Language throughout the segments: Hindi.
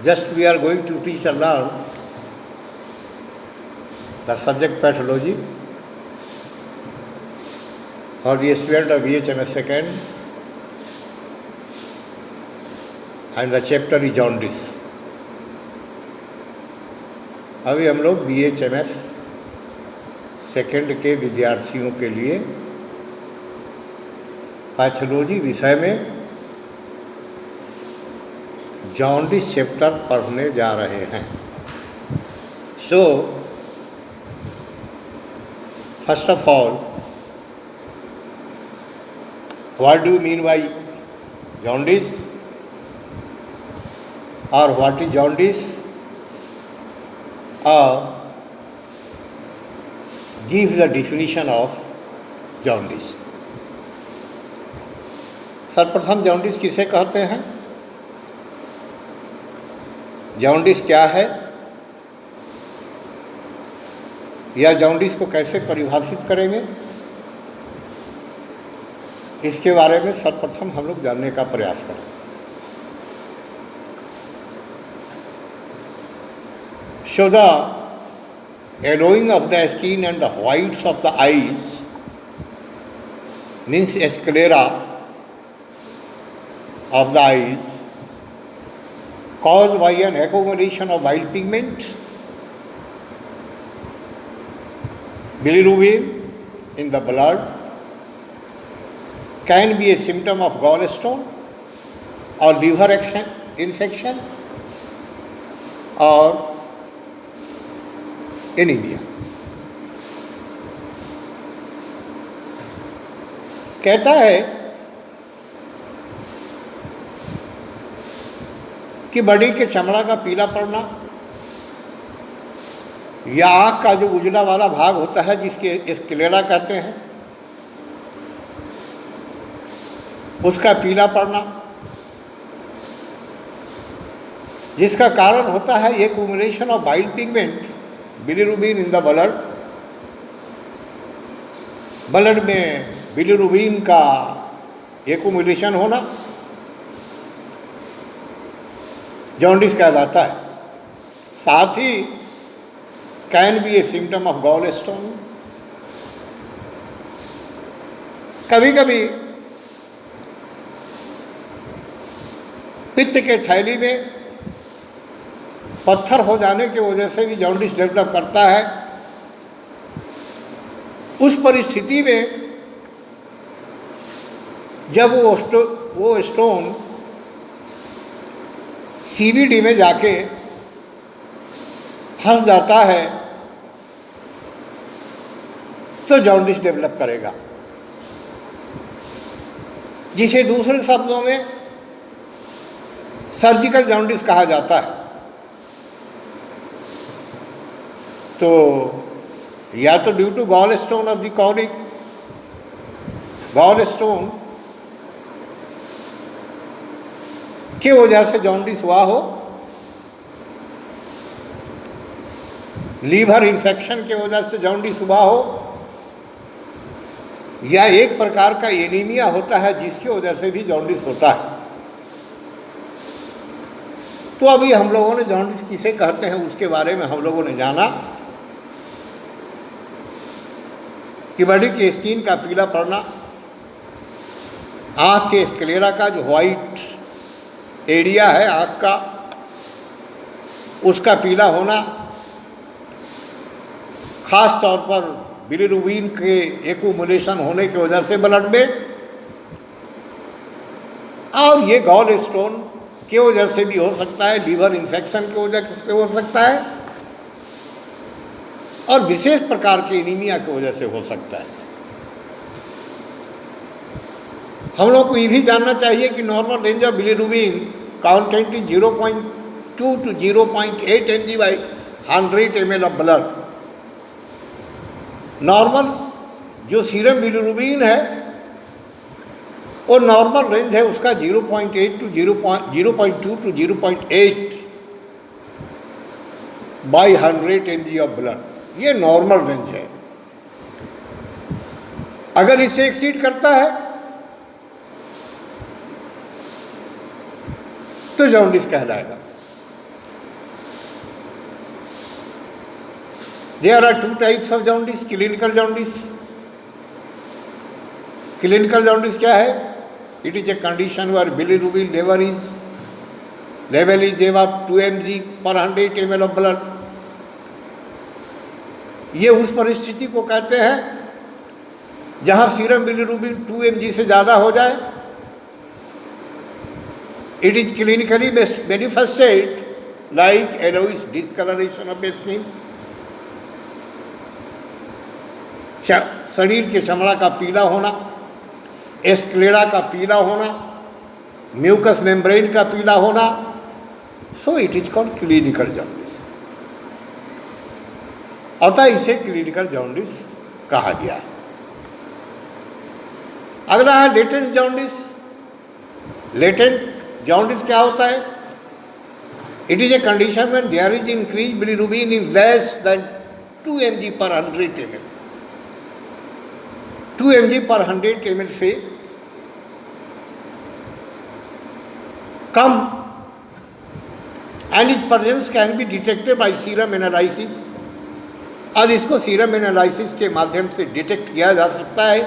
Just we are going to teach and learn the subject pathology for the student of BHMS second, and the chapter is jaundice. अभी हम लोग BHMS सेकेंड के विद्यार्थियों के लिए पैथोलॉजी विषय में जॉन्डिस चैप्टर पढ़ने जा रहे हैं. So first of all, what do you mean by jaundice और व्हाट इज जॉन्डिस, और give the definition of jaundice. सर्वप्रथम जॉन्डिस किसे कहते हैं, जॉन्डिस क्या है, या जॉन्डिस को कैसे परिभाषित करेंगे, इसके बारे में सर्वप्रथम हम लोग जानने का प्रयास करें. So the yellowing of the skin and the whites of the eyes means sclera of the eyes caused by an accumulation of bile pigment, bilirubin in the blood, can be a symptom of gallstone or liver infection or anaemia. कहता है कि बॉडी के चमड़ा का पीला पड़ना या आँख का जो उजला वाला भाग होता है जिसके स्क्लेरा कहते हैं, उसका पीला पड़ना, जिसका कारण होता है accumulation of bile pigment bilirubin in the blood में बिलिरुबिन का एक्यूमुलेशन होना जॉन्डिस कहलाता है. साथ ही can be a symptom of gallstone. कभी कभी पित्त के थैली में पत्थर हो जाने की वजह से भी जॉन्डिस डेवलप करता है. उस परिस्थिति में जब वो स्टोन सीवीडी में जाके फंस जाता है तो जॉन्डिस डेवलप करेगा, जिसे दूसरे शब्दों में सर्जिकल जॉन्डिस कहा जाता है. तो या तो due to gallstone of the colic, gallstone की वजह से जॉन्डिस हुआ हो, लीवर इन्फेक्शन की वजह से जॉन्डिस हुआ हो, या एक प्रकार का एनीमिया होता है जिसकी वजह से भी जॉन्डिस होता है. तो अभी हम लोगों ने जॉन्डिस किसे कहते हैं उसके बारे में हम लोगों ने जाना कि बॉडी की स्किन का पीला पड़ना, आँख के स्क्लेरा का जो वाइट एरिया है आँख का, उसका पीला होना, खास तौर पर बिलिरुबिन के एक्यूमुलेशन होने की वजह से ब्लड में, और ये गॉल स्टोन की वजह से भी हो सकता है, लीवर इन्फेक्शन की वजह से हो सकता है, और विशेष प्रकार के एनीमिया की वजह से हो सकता है. हम लोग को ये भी जानना चाहिए कि normal range of bilirubin accountant is 0.2 to 0.8 mg by 100 ml of blood. Normal जो सीरम बिलिरुबिन है वो नॉर्मल रेंज है उसका 0.2 to 0.8 by 100 mg of blood. ये नॉर्मल रेंज है. अगर इसे एक्सीड करता है तो जॉन्डिस कहलाएगा. There are two types of jaundice, clinical jaundice. Clinical jaundice क्या है? It is a condition where bilirubin level is above 2 mg per 100 ml of blood. ये उस परिस्थिति को कहते हैं जहां सीरम बिलिरुबिन 2 mg से ज़्यादा हो जाए. It is clinically manifested like yellowish discoloration of the skin. शरीर के चमड़ा का पीला होना, स्क्लेरा का पीला होना, म्यूकस मेम्ब्रेन का पीला होना. So it is called clinical jaundice. अतः इसे क्लिनिकल जॉन्डिस कहा गया. अगला है लेटेंट जॉन्डिस. लेटेंट जॉन्डिस क्या होता है? It is a condition when there is increase bilirubin in less than 2 mg पर 100 ml. 2 mg पर 100 ml से कम, and it presence can be detected by serum analysis. और इसको सीरम एनालिसिस के माध्यम से डिटेक्ट किया जा सकता है.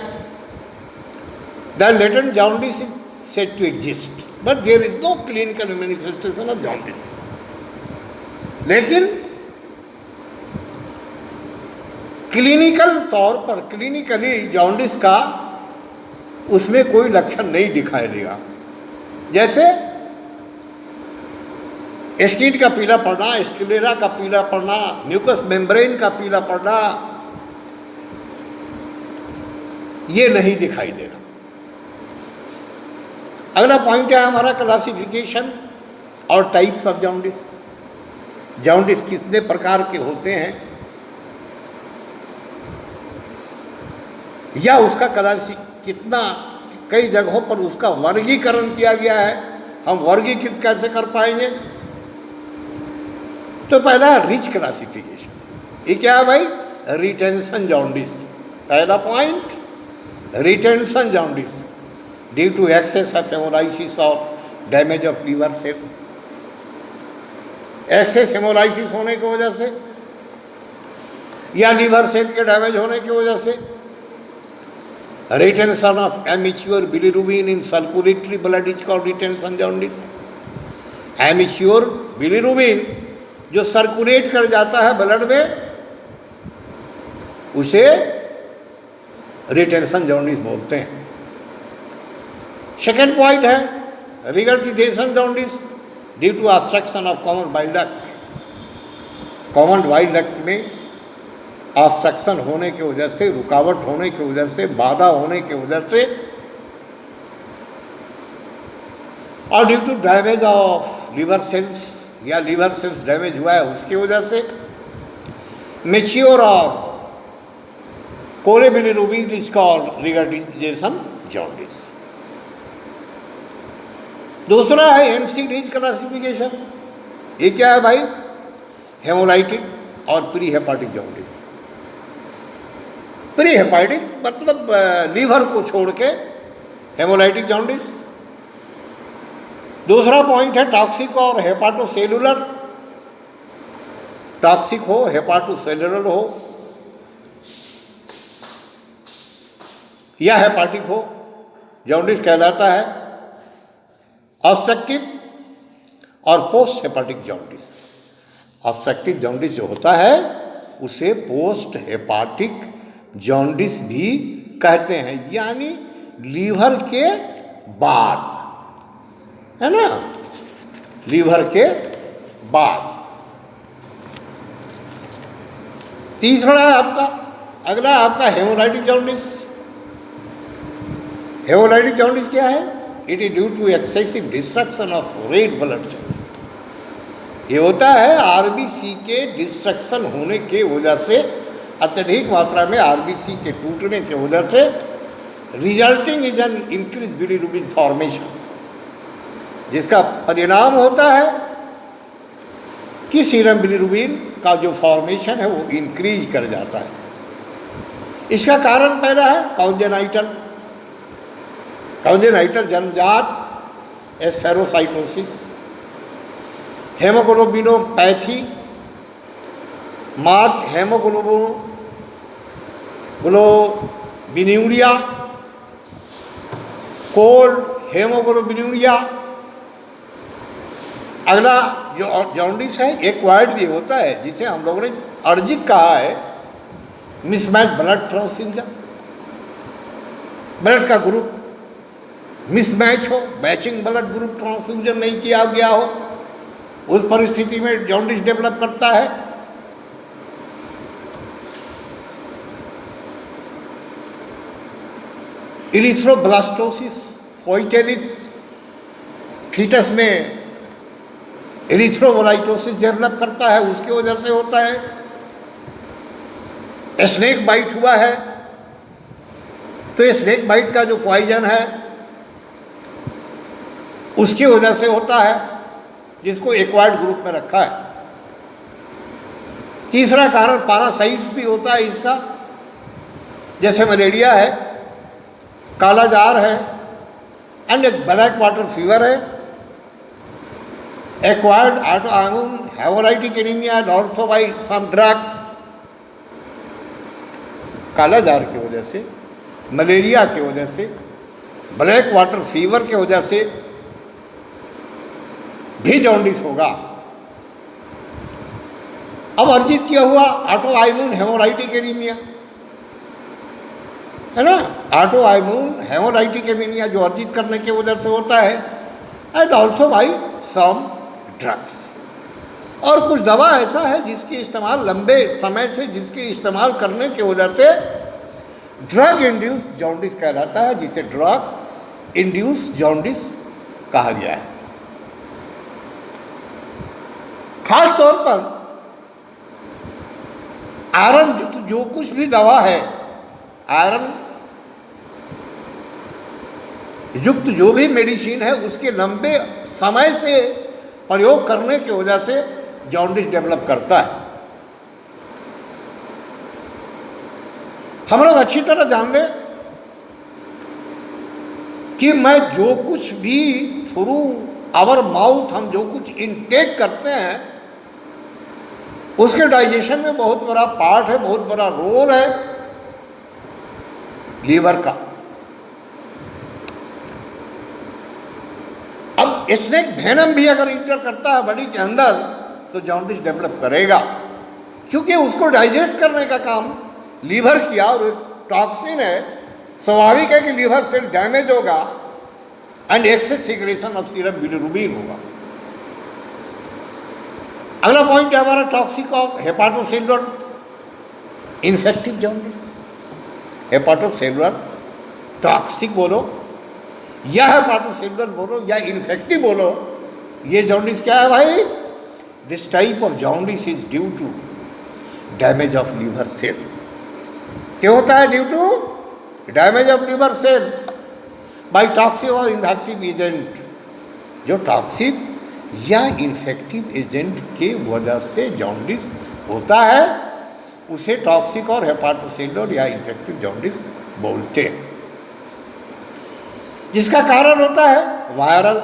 The latent jaundice is said to exist but there is no clinical manifestation of jaundice. लेकिन क्लिनिकल तौर पर, क्लिनिकली जॉन्डिस का उसमें कोई लक्षण नहीं दिखाई देगा. जैसे स्किन का पीला पड़ना, स्क्लेरा का पीला पड़ना, म्यूकस मेम्ब्रेन का पीला पड़ना, ये नहीं दिखाई देना. अगला पॉइंट है हमारा क्लासिफिकेशन और टाइप्स ऑफ जॉन्डिस. जॉन्डिस कितने प्रकार के होते हैं या उसका कितना, कई जगहों पर उसका वर्गीकरण किया गया है. हम वर्गीकृत कैसे कर पाएंगे? तो पहला रिच क्लासिफिकेशन. ये क्या है भाई? Retention jaundice. पहला point, retention jaundice due to excess of hemolysis और damage of liver cell. Excess hemolysis होने की वजह से या लीवर सेल के डैमेज होने की वजह से retention of immature bilirubin in circulatory blood is called retention jaundice. Immature bilirubin जो सर्कुलेट कर जाता है ब्लड में, उसे रिटेंशन जॉन्डिस बोलते हैं. सेकेंड पॉइंट है regurgitation jaundice due to obstruction of common bile duct. Common bile duct में ऑब्स्ट्रक्शन होने की वजह से, रुकावट होने की वजह से, बाधा होने की वजह से और due to damage of liver cells या लीवर सेल्स डैमेज हुआ है उसकी वजह से. मैच्योर और कोरे bilirubin is called regurgitation jaundice. दूसरा है एमसी रीच क्लासिफिकेशन. ये क्या है भाई? हेमोलाइटिक और pre hepatic jaundice. Pre hepatic मतलब लीवर को छोड़ के हेमोलाइटिक जॉन्डिस. दूसरा पॉइंट है टॉक्सिक और हेपाटोसेलुलर. टॉक्सिक हो, हेपाटोसेलुलर हो या हेपाटिक हो, जॉन्डिस कहलाता है. ऑब्स्ट्रक्टिव और post hepatic jaundice. Obstructive jaundice जो होता है उसे पोस्ट हेपाटिक जॉन्डिस भी कहते हैं, यानी लीवर के बाद, है ना, लीवर के बाद. तीसरा है आपका, अगला आपका हेमोलाइटिक जॉन्डिस. हेमोलाइटिक जॉन्डिस क्या है? It is due to excessive destruction of red blood cells. ये होता है आरबीसी के डिस्ट्रक्शन होने के वजह से, अत्यधिक मात्रा में आरबीसी के टूटने की वजह से resulting is an increase bilirubin formation, जिसका परिणाम होता है कि सीरम बिलिरुबिन का जो फॉर्मेशन है वो इंक्रीज कर जाता है. इसका कारण पहला है कॉन्जेनाइटल. कॉन्जेनाइटल जन्मजात एस्फेरोसाइटोसिस, हेमोग्लोबिनोपैथी मार्च हेमोग्लोबिनूरिया, कोल्ड हेमोग्लोबिनूरिया। अगला जो जॉन्डिस है एक्वायर्ड भी होता है, जिसे हम लोगों ने अर्जित कहा है, मिसमैच ब्लड ट्रांसफ्यूजन, ब्लड का ग्रुप मिसमैच हो, मैचिंग ब्लड ग्रुप ट्रांसफ्यूजन नहीं किया गया हो, उस परिस्थिति में जॉन्डिस डेवलप करता है। इरिथ्रोब्लास्टोसिस फोइटेलिस, फीटस में इरिथ्रोबोलाइटोसिस डेवलप करता है, उसकी वजह से होता है। स्नेक बाइट हुआ है तो स्नेक बाइट का जो पॉइजन है उसकी वजह से होता है, जिसको एक्वायर्ड ग्रुप में रखा है। तीसरा कारण पैरासाइट्स भी होता है इसका, जैसे मलेरिया है, काला जार है, अन्य ब्लैक वाटर फीवर है, acquired autoimmune hemolytic anaemia and also by some drugs. Kala azar की वजह से, मलेरिया की वजह से, ब्लैक वाटर फीवर की वजह से भी जॉन्डिस होगा। अब अर्जित किया हुआ ऑटोइम्यून हेमोराइटिक एनीमिया है ना, ऑटोइम्यून हेमोराइटिक एनीमिया जो अर्जित करने की वजह से होता है, and also by some drugs. और कुछ दवा ऐसा है जिसकी इस्तेमाल लंबे समय से, जिसके इस्तेमाल करने की वजह से ड्रग इंड्यूस जॉन्डिस कहलाता है, जिसे ड्रग इंड्यूस जॉन्डिस कहा गया है। खास तौर पर आयरन युक्त जो कुछ भी दवा है, आयरन युक्त जो भी मेडिसिन है, उसके लंबे समय से प्रयोग करने की वजह से जॉन्डिस डेवलप करता है। हम लोग अच्छी तरह जान लें कि मैं जो कुछ भी थ्रू आवर माउथ हम जो कुछ इनटेक करते हैं, उसके डाइजेशन में बहुत बड़ा पार्ट है, बहुत बड़ा रोल है लीवर का। अब स्नेक वेनम भी अगर इंटर करता है बॉडी के अंदर तो जॉन्डिस डेवलप करेगा, क्योंकि उसको डाइजेस्ट करने का काम लीवर किया, और टॉक्सिन है, स्वाभाविक है कि लीवर सेल डैमेज होगा and excess secretion of serum bilirubin होगा। अगला पॉइंट है हमारा toxic of hepatocellular infective jaundice. Hepatocellular toxic बोलो या हेपाटोसेलुलर बोलो या इन्फेक्टिव बोलो, ये जॉन्डिस क्या है भाई? This type of jaundice is due to damage of liver cell. क्या होता है? Due to damage of liver cells by toxic और इन्फेक्टिव एजेंट। जो टॉक्सिक या इन्फेक्टिव एजेंट के वजह से जॉन्डिस होता है, उसे टॉक्सिक और हेपाटोसेलुलर या इन्फेक्टिव जॉन्डिस बोलते हैं। जिसका कारण होता है वायरल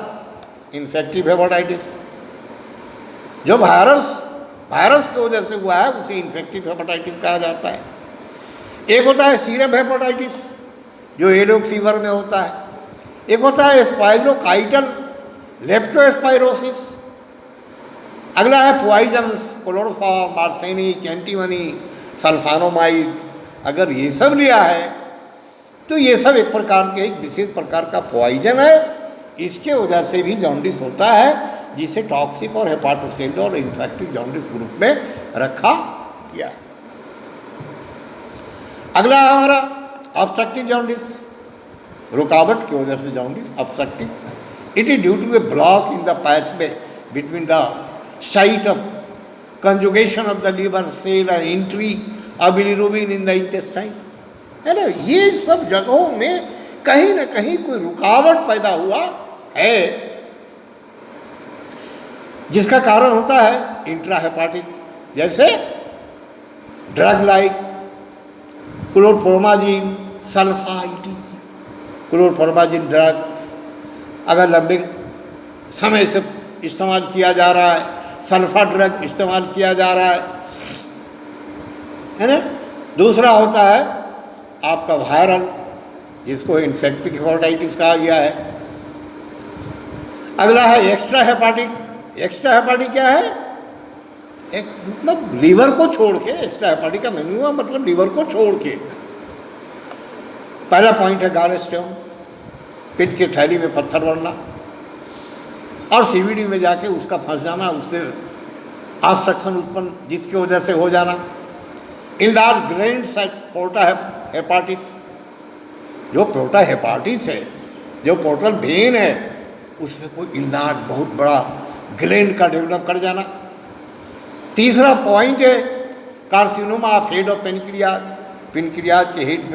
इन्फेक्टिव हेपेटाइटिस। जो वायरस की वजह से हुआ है उसे इन्फेक्टिव हेपेटाइटिस कहा जाता है। एक होता है सीरम हेपेटाइटिस जो येलो फीवर में होता है। एक होता है स्पाइरोकाइटल लेप्टोस्पाइरोसिस। अगला है पॉइजन्स, क्लोरोफॉर्म, आर्सेनिक, एंटीमनी, सल्फानोमाइड। अगर ये सब लिया है तो ये सब एक प्रकार के, एक विशेष प्रकार का पॉइजन है। इसके वजह से भी जॉन्डिस होता है, जिसे टॉक्सिक और हेपाटोसेलुलर और इन्फेक्टिव जॉन्डिस ग्रुप में रखा गया है। अगला है हमारा ऑब्स्ट्रक्टिव जॉन्डिस। रुकावट की वजह से jaundice obstructive. It is due to a block in the pathway between the site of conjugation of the liver cell and entry of bilirubin in the intestine. है ना, ये सब जगहों में कहीं ना कहीं कोई रुकावट पैदा हुआ है, जिसका कारण होता है इंट्राहेपाटिक, जैसे drug like chlorpromazine, sulpha etc. Chlorpromazine drugs अगर लंबे समय से इस्तेमाल किया जा रहा है, सल्फा ड्रग इस्तेमाल किया जा रहा है, है ना। दूसरा होता है आपका वायरल, जिसको इन्फेक्टिव हेपेटाइटिस कहा गया है। अगला है एक्स्ट्रा हेपाटिक। एक्स्ट्रा हेपाटिक क्या है? एक मतलब लीवर को छोड़ के, एक्स्ट्रा हेपाटिक का मेन्यू मतलब लीवर को छोड़ के। पहला पॉइंट है गॉलस्टोन, पित्त की थैली में पत्थर बढ़ना और सीवीडी में जाके उसका फंस जाना, उससे ऑब्स्ट्रक्शन उत्पन्न जिसकी वजह से हो जाना। इनलार्ज ग्लैंड्स एट पोर्टा हेपाटिस, जो पोर्टा हेपाटिस है, जो पोर्टल वेन है, उसमें कोई इनलार्ज बहुत बड़ा ग्लैंड का डेवलप कर जाना। तीसरा पॉइंट है carcinoma of head of pancreas, pancreas के हेड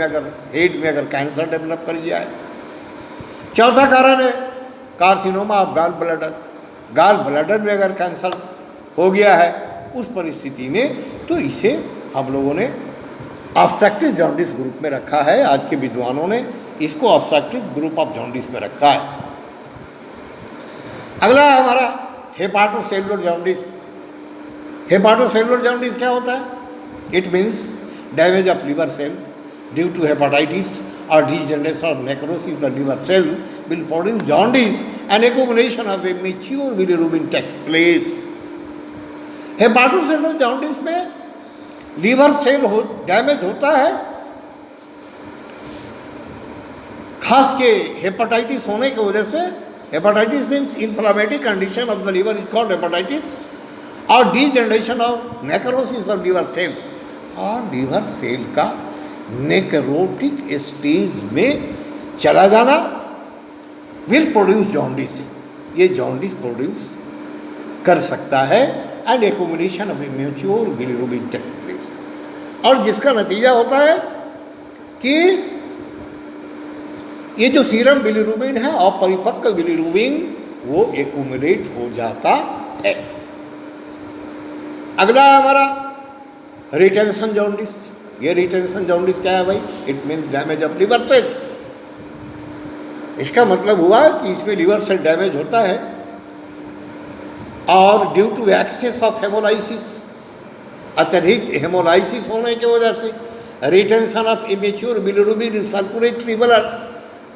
में अगर कैंसर डेवलप कर जाए। चौथा कारण है carcinoma of gall bladder, gall bladder में अगर कैंसर हो गया है उस परिस्थिति में, तो इसे हम लोगों ने ऑब्स्ट्रक्टिव जॉन्डिस ग्रुप में रखा है। आज के विद्वानों ने इसको ऑब्स्ट्रक्टिव ग्रुप ऑफ जॉन्डिस में रखा है। अगला है हमारा हेपाटोसेलुलर जॉन्डिस। हेपाटोसेलुलर जॉन्डिस क्या होता है? It means damage of liver cell due to hepatitis or degeneration or necrosis of the liver cell will produce jaundice and accumulation of immature bilirubin takes place. Hepatocellular jaundice में लीवर सेल डैमेज होता है, खास के हेपाटाइटिस होने की वजह से। Hepatitis means inflammatory condition of the liver is called hepatitis, और degeneration of necrosis of liver cell, और लिवर सेल का नेक्रोटिक स्टेज में चला जाना विल प्रोड्यूस जॉन्डिस। ये जॉन्डिस प्रोड्यूस कर सकता है and accumulation of immature bilirubin takes place, और जिसका नतीजा होता है कि ये जो सीरम बिलिरुबिन है और परिपक्व बिलिरुबिन वो एक्यूमुलेट हो जाता है। अगला हमारा रिटेंशन जॉन्डिस। ये रिटेंशन जॉन्डिस क्या है भाई? It means damage of liver cell. इसका मतलब हुआ कि इसमें लिवर सेल डैमेज होता है और due to excess of haemolysis, अत्यधिक हेमोलाइसिस होने की वजह से retention of immature bilirubin in circulatory blood,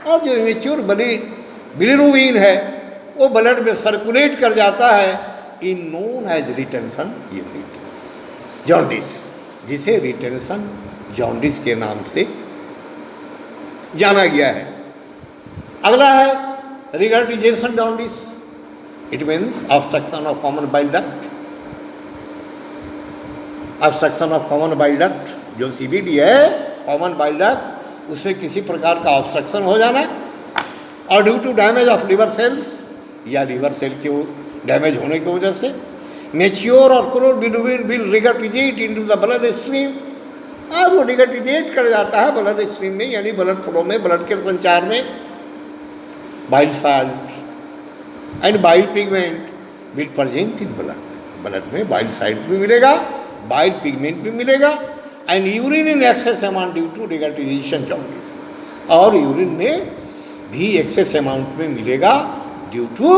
और जो इमेच्योर बिलिरुबिन है वो ब्लड में सर्कुलेट कर जाता है in known as retention unit jaundice, जिसे रिटेंशन जॉन्डिस के नाम से जाना गया है। अगला है regurgitation jaundice. It means obstruction of common bile duct. Obstruction of common bile duct, जो सीबीडी है कॉमन बाइल डक्ट, उसमें किसी प्रकार का ऑब्स्ट्रक्शन हो जाना, और due to damage of liver cells या लिवर सेल के डैमेज होने की वजह से मेच्योर और क्लोर bilirubin will रिगर्टिजेट into the blood stream, और वो रिगर्टिजेट कर जाता है ब्लड स्ट्रीम में, यानी ब्लड फ्लो में, ब्लड के संचार में। Bile salt and bile pigment will present in blood, blood में बाइल साल्ट भी मिलेगा, बाइल पिगमेंट भी मिलेगा, and urine in excess amount due to regurgitation jaundice, और यूरिन में भी एक्सेस अमाउंट में मिलेगा due to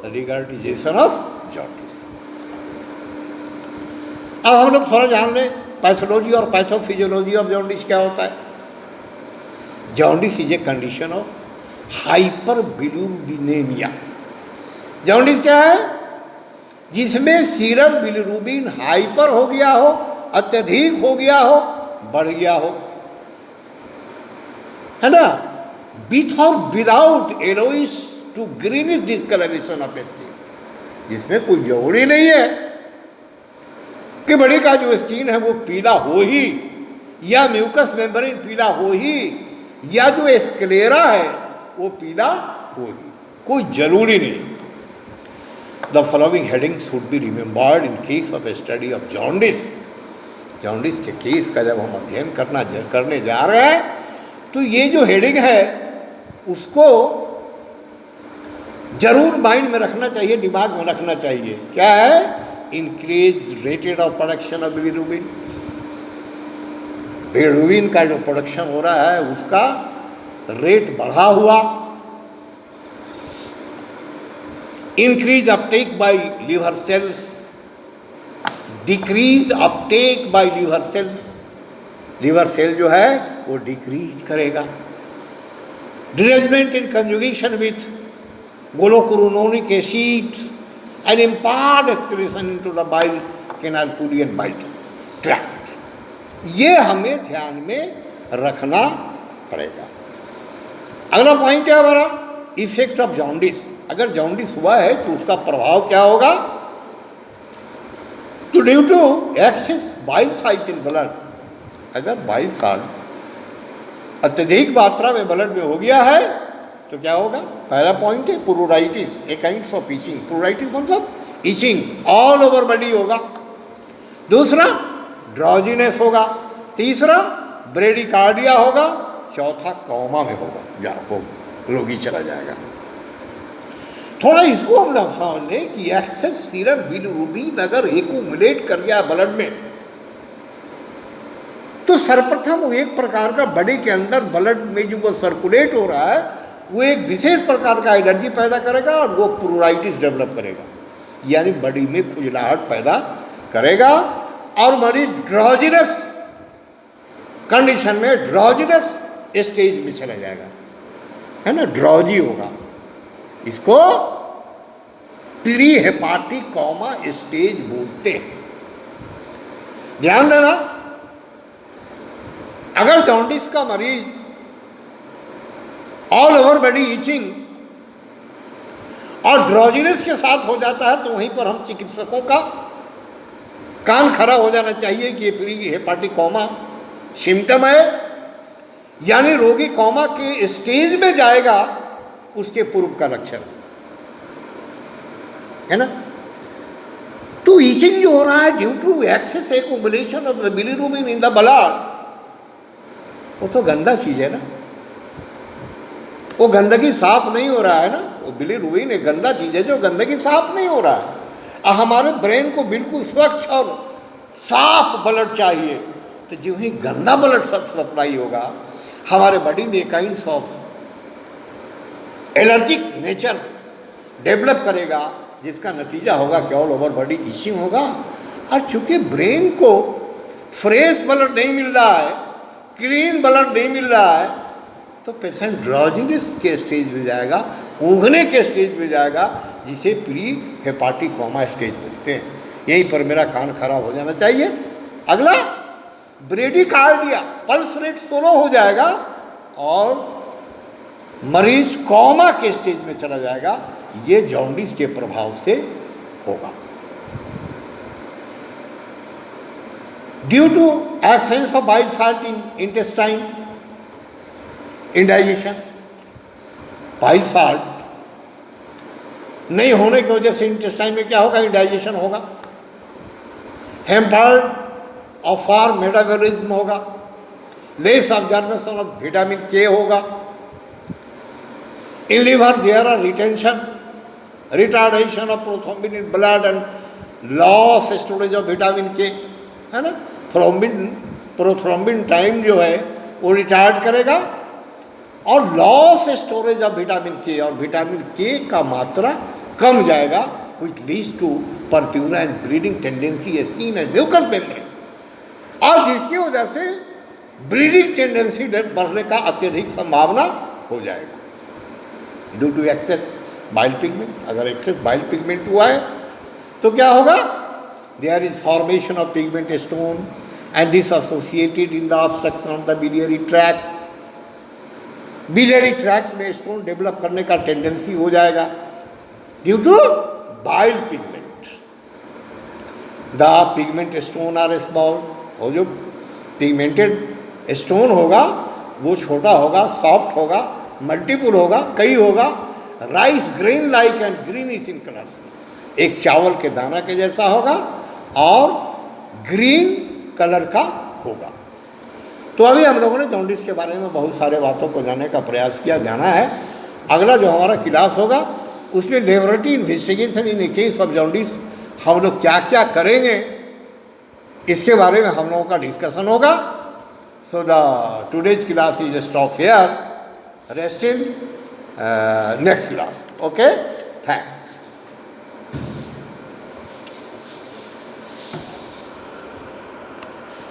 regurgitation of jaundice. अब हम लोग थोड़ा जान लें पैथोलॉजी और पैथोफिजियोलॉजी ऑफ जॉन्डिस क्या होता है। Jaundice is a condition of hyperbilirubinemia. Jaundice क्या है? जिसमें सीरम बिलिरुबिन हाइपर हो गया हो, अत्यधिक हो गया हो, बढ़ गया हो, है ना, विथ और without yellowish to greenish discoloration of skin, जिसमें कोई जरूरी नहीं है कि बॉडी का जो स्किन है वो पीला हो ही, या म्यूकस मेम्ब्रेन पीला हो ही, या जो स्क्लेरा है वो पीला हो ही, कोई जरूरी नहीं। The following headings should be remembered in case of A study of jaundice. Jaundice के केस का जब हम अध्ययन करने जा रहे हैं, तो ये जो हेडिंग है उसको जरूर माइंड में रखना चाहिए, दिमाग में रखना चाहिए। क्या है? Increase rated of production of bilirubin. Bilirubin का जो प्रोडक्शन हो रहा है उसका रेट बढ़ा हुआ। Increase uptake by liver cells, decrease uptake by liver cells, liver cell जो है वो डिक्रीज करेगा। Derangement in conjugation with glucuronic acid and impaired excretion into the bile canaliculi and bile tract, ये हमें ध्यान में रखना पड़ेगा। अगला पॉइंट है हमारा इफेक्ट ऑफ जॉन्डिस। अगर जॉन्डिस हुआ है तो उसका प्रभाव क्या होगा? तो due to excess bile salt in blood, अगर बाइल साल्ट अत्यधिक मात्रा में ब्लड में हो गया है तो क्या होगा? पहला पॉइंट है pruritus, a kind of itching. Pruritus मतलब इचिंग ऑल ओवर बॉडी होगा। दूसरा ड्राउजीनेस होगा। तीसरा ब्रेडिकार्डिया होगा। चौथा कोमा में होगा, रोगी चला जाएगा। थोड़ा इसको हम लोग समझ लें कि एक्सेस सीरम बिलिरुबिन अगर एक्यूमुलेट कर गया ब्लड में तो सर्वप्रथम वो एक प्रकार का बॉडी के अंदर ब्लड में जो वो सर्कुलेट हो रहा है वो एक विशेष प्रकार का एनर्जी पैदा करेगा और वो प्लूराइटिस डेवलप करेगा, यानी बॉडी में खुजलाहट पैदा करेगा और मरीज ड्राउजीनेस कंडीशन में ड्राउजीनेस स्टेज में चला जाएगा, है ना, ड्राउजी होगा। इसको प्री हेपाटिक कोमा स्टेज बोलते हैं। ध्यान देना, अगर जॉन्डिस का मरीज ऑल ओवर बॉडी इचिंग और ड्राउजीनेस के साथ हो जाता है तो वहीं पर हम चिकित्सकों का कान खड़ा हो जाना चाहिए कि ये प्री हेपाटिक कोमा सिम्टम है, यानी रोगी कोमा के स्टेज में जाएगा, उसके पूर्व का लक्षण है ना। तो इचिंग जो हो रहा है due to excess accumulation of the bilirubin in the blood, वो तो गंदा चीज है ना, वो गंदगी साफ नहीं हो रहा है ना। वो बिलिरुबिन एक गंदा चीज है जो गंदगी साफ नहीं हो रहा है। और हमारे ब्रेन को बिल्कुल स्वच्छ और साफ ब्लड चाहिए, तो जो ही गंदा ब्लड सप्लाई होगा हमारे बॉडी में kinds of allergic nature develop करेगा, जिसका नतीजा होगा कि ऑल ओवर बॉडी इचिंग होगा। और चूंकि ब्रेन को फ्रेश ब्लड नहीं मिल रहा है, क्लीन ब्लड नहीं मिल रहा है, तो पेशेंट ड्राउजीनेस के स्टेज में जाएगा, ऊँघने के स्टेज में जाएगा, जिसे प्री हेपाटिक कोमा स्टेज बोलते हैं। यहीं पर मेरा कान खराब हो जाना चाहिए। अगला ब्रेडिकार्डिया, पल्स रेट स्लो हो जाएगा और मरीज कोमा के स्टेज में चला जाएगा। ये जॉन्डिस के प्रभाव से होगा। Due to absence of bile salt in intestine, indigestion, bile salt नहीं होने की वजह से इंटेस्टाइन में क्या होगा? इंडाइजेशन होगा। हैम्पर्ड ऑफ फार मेटाबॉलिज्म होगा। Less observation of vitamin K होगा। In liver there are retention, retardation of prothrombin in blood and loss storage of vitamin K, है ना। प्रोथ्रोम्बिन टाइम जो है वो रिटार्ड करेगा और लॉस स्टोरेज ऑफ विटामिन के, और विटामिन के का मात्रा कम जाएगा, which leads to purpura and bleeding tendency, skin and mucous membrane, और जिसकी वजह से ब्लीडिंग टेंडेंसी बढ़ने का अत्यधिक संभावना हो जाएगा due to excess bile pigment. अगर एक्सेस बाइल पिगमेंट हुआ है तो क्या होगा? There is formation of pigment stone and this associated in the obstruction of the biliary tract. Biliary tract में स्टोन डेवलप करने का टेंडेंसी हो जाएगा due to bile pigment. The pigment stones are small, और जो पिगमेंटेड स्टोन होगा वो छोटा होगा, सॉफ्ट होगा, मल्टीपल होगा, कई होगा। Rice grain like and greenish in colour, एक चावल के दाना के जैसा होगा और ग्रीन कलर का होगा। तो अभी हम लोगों ने जॉन्डिस के बारे में बहुत सारे बातों को जानने का प्रयास किया, जाना है। अगला जो हमारा क्लास होगा उसमें laboratory investigation in case of jaundice हम लोग क्या क्या करेंगे, इसके बारे में हम लोगों का डिस्कशन होगा। So the today's class is stop here, rest in next class. Okay, thank